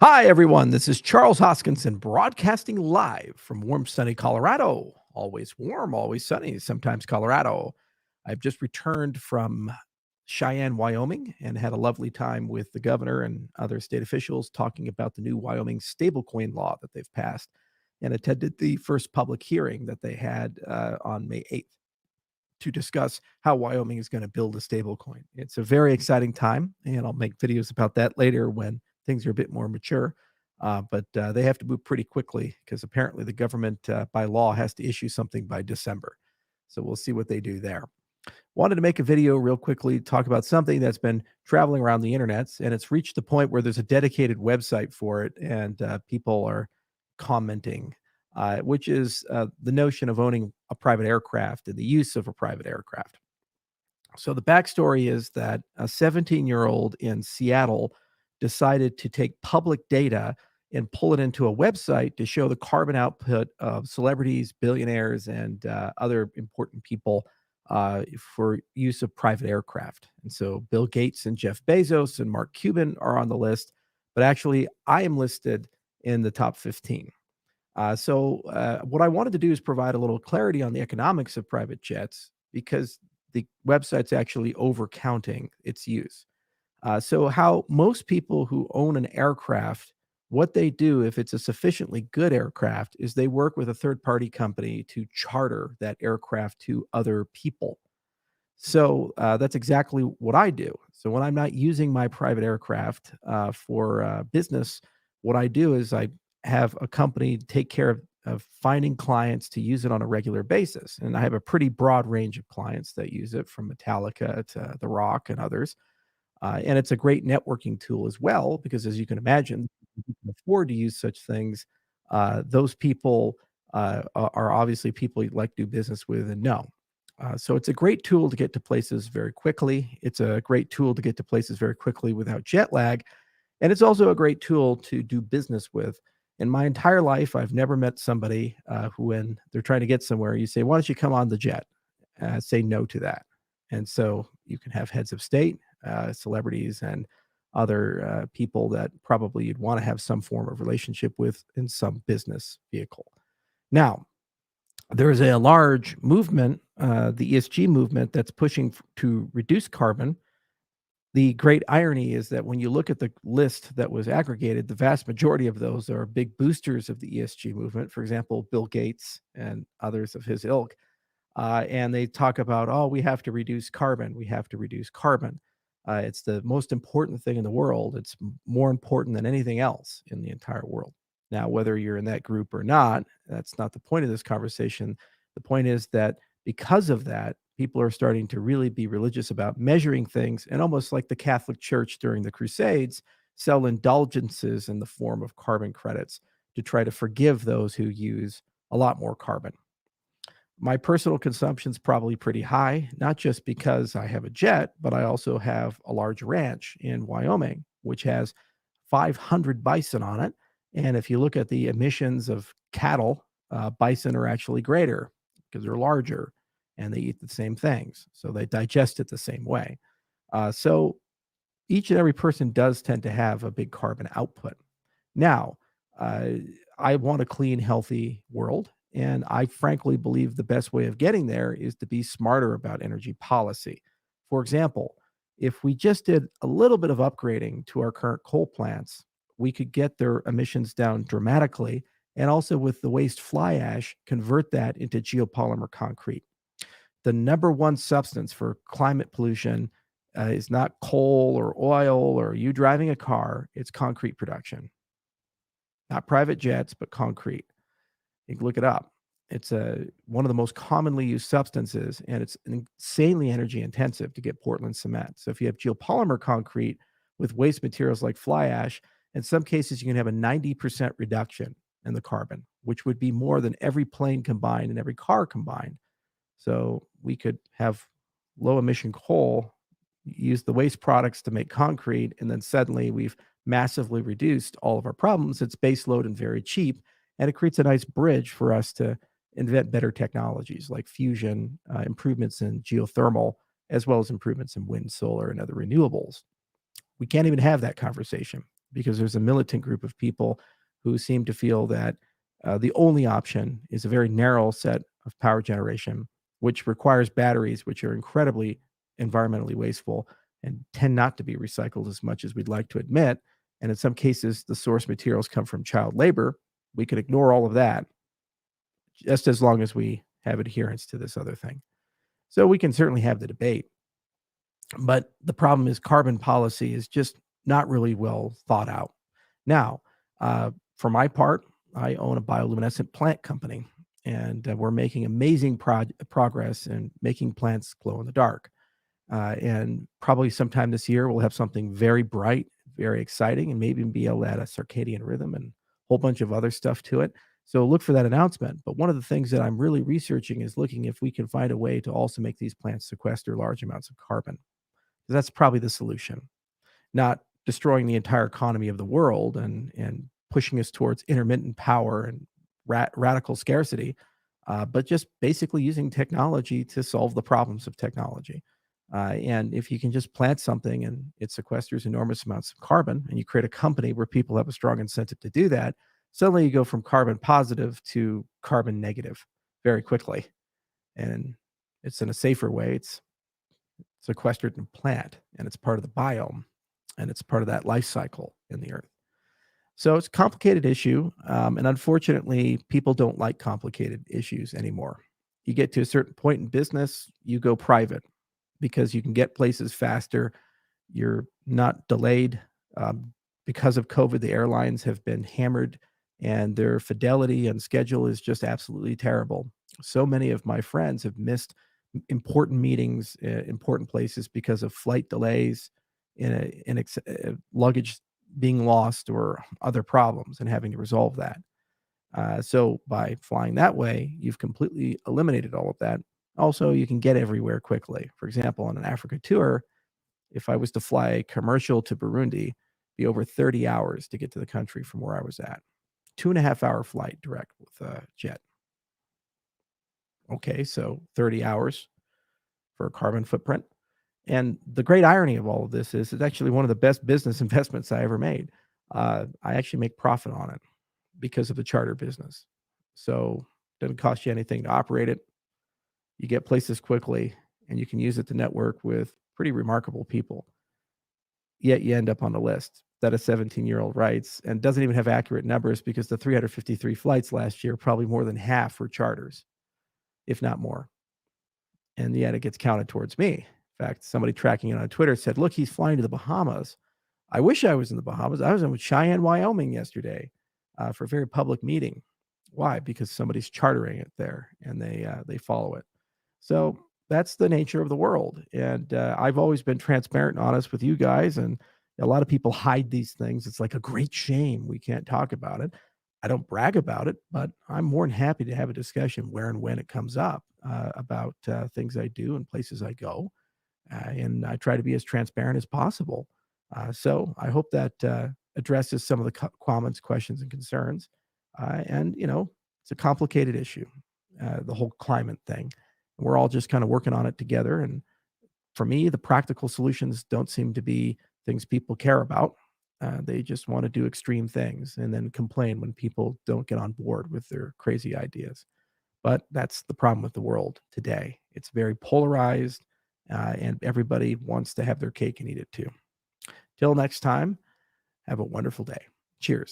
Hi, everyone. This is Charles Hoskinson broadcasting live from warm, sunny Colorado. Always warm, always sunny, sometimes Colorado. I've just returned from Cheyenne, Wyoming, and had a lovely time with the governor and other state officials talking about the new Wyoming stablecoin law that they've passed and attended the first public hearing that they had on May 8th to discuss how Wyoming is going to build a stablecoin. It's a very exciting time, and I'll make videos about that later when things are a bit more mature. But they have to move pretty quickly because apparently the government, by law, has to issue something by December. So we'll see what they do there. Wanted to make a video real quickly, talk about something that's been traveling around the internet, and it's reached the point where there's a dedicated website for it, and people are commenting, which is the notion of owning a private aircraft and the use of a private aircraft. So the backstory is that a 17-year-old in Seattle decided to take public data and pull it into a website to show the carbon output of celebrities, billionaires, and other important people for use of private aircraft. And so Bill Gates and Jeff Bezos and Mark Cuban are on the list, but actually I am listed in the top 15. What I wanted to do is provide a little clarity on the economics of private jets because the website's actually overcounting its use. So how most people who own an aircraft, what they do if it's a sufficiently good aircraft is they work with a third party company to charter that aircraft to other people. So that's exactly what I do. So when I'm not using my private aircraft for business, what I do is I have a company take care of finding clients to use it on a regular basis. And I have a pretty broad range of clients that use it from Metallica to The Rock and others. And it's a great networking tool as well, because as you can imagine, if you can afford to use such things. Those people are obviously people you'd like to do business with and know. So it's a great tool to get to places very quickly. It's a great tool to get to places very quickly without jet lag. And it's also a great tool to do business with. In my entire life, I've never met somebody who, when they're trying to get somewhere, you say, "Why don't you come on the jet?" Say no to that. And so you can have heads of state, celebrities, and other people that probably you'd want to have some form of relationship with in some business vehicle. Now, there is a large movement, the ESG movement, that's pushing to reduce carbon. The great irony is that when you look at the list that was aggregated, the vast majority of those are big boosters of the ESG movement. For example, Bill Gates and others of his ilk. And they talk about, oh, we have to reduce carbon. We have to reduce carbon. It's the most important thing in the world. It's more important than anything else in the entire world. Now, whether you're in that group or not, that's not the point of this conversation. The point is that because of that, people are starting to really be religious about measuring things, and almost like the Catholic Church during the Crusades, sell indulgences in the form of carbon credits to try to forgive those who use a lot more carbon. My personal consumption is probably pretty high, not just because I have a jet, but I also have a large ranch in Wyoming, which has 500 bison on it. And if you look at the emissions of cattle, bison are actually greater because they're larger and they eat the same things. So they digest it the same way. So each and every person does tend to have a big carbon output. Now, uh, I want a clean, healthy world. And I frankly believe the best way of getting there is to be smarter about energy policy. For example, if we just did a little bit of upgrading to our current coal plants, we could get their emissions down dramatically. And also, with the waste fly ash, convert that into geopolymer concrete. The number one substance for climate pollution is not coal or oil or you driving a car, it's concrete production. Not private jets, but concrete. You can look it up. It's one of the most commonly used substances, and it's insanely energy intensive to get Portland cement. So if you have geopolymer concrete with waste materials like fly ash, in some cases you can have a 90% reduction in the carbon, which would be more than every plane combined and every car combined. So we could have low emission coal, use the waste products to make concrete, and then suddenly we've massively reduced all of our problems. It's base load and very cheap, and it creates a nice bridge for us to invent better technologies like fusion, improvements in geothermal, as well as improvements in wind, solar, and other renewables. We can't even have that conversation because there's a militant group of people who seem to feel that the only option is a very narrow set of power generation, which requires batteries, which are incredibly environmentally wasteful and tend not to be recycled as much as we'd like to admit. And in some cases, the source materials come from child labor. We could ignore all of that just as long as we have adherence to this other thing. So we can certainly have the debate. But the problem is carbon policy is just not really well thought out. Now, for my part, I own a bioluminescent plant company, and we're making amazing progress in making plants glow in the dark. And probably sometime this year, we'll have something very bright, very exciting, and maybe be able to add a circadian rhythm and a whole bunch of other stuff to it. So look for that announcement. But one of the things that I'm really researching is looking if we can find a way to also make these plants sequester large amounts of carbon. That's probably the solution, not destroying the entire economy of the world and pushing us towards intermittent power and radical scarcity, but just basically using technology to solve the problems of technology. And if you can just plant something and it sequesters enormous amounts of carbon, and you create a company where people have a strong incentive to do that, suddenly you go from carbon positive to carbon negative very quickly. And it's in a safer way. It's sequestered in a plant, and it's part of the biome, and it's part of that life cycle in the earth. So it's a complicated issue, and unfortunately, people don't like complicated issues anymore. You get to a certain point in business, you go private because you can get places faster. You're not delayed. Because of COVID, the airlines have been hammered, and their fidelity and schedule is just absolutely terrible. So many of my friends have missed important meetings, important places because of flight delays, luggage being lost, or other problems, and having to resolve that. So by flying that way, you've completely eliminated all of that. Also, you can get everywhere quickly. For example, on an Africa tour, if I was to fly commercial to Burundi, it'd be over 30 hours to get to the country from where I was at. 2.5 hour flight direct with a jet. Okay, so 30 hours for a carbon footprint. And the great irony of all of this is it's actually one of the best business investments I ever made. I actually make profit on it because of the charter business. So it doesn't cost you anything to operate it. You get places quickly, and you can use it to network with pretty remarkable people. Yet you end up on the list that a 17-year-old writes, and doesn't even have accurate numbers, because the 353 flights last year, probably more than half were charters, if not more. And yet it gets counted towards me. In fact, somebody tracking it on Twitter said, "Look, he's flying to the Bahamas." I wish I was in the Bahamas. I was in Cheyenne, Wyoming yesterday for a very public meeting. Why? Because somebody's chartering it there, and they follow it. So that's the nature of the world. And I've always been transparent and honest with you guys. And a lot of people hide these things. It's like a great shame we can't talk about it. I don't brag about it, but I'm more than happy to have a discussion where and when it comes up about things I do and places I go. And I try to be as transparent as possible. So I hope that addresses some of the comments, questions, and concerns. And, it's a complicated issue, the whole climate thing. We're all just kind of working on it together. And for me, the practical solutions don't seem to be things people care about. They just want to do extreme things and then complain when people don't get on board with their crazy ideas. But that's the problem with the world today. It's very polarized, and everybody wants to have their cake and eat it too. Till next time, have a wonderful day. Cheers.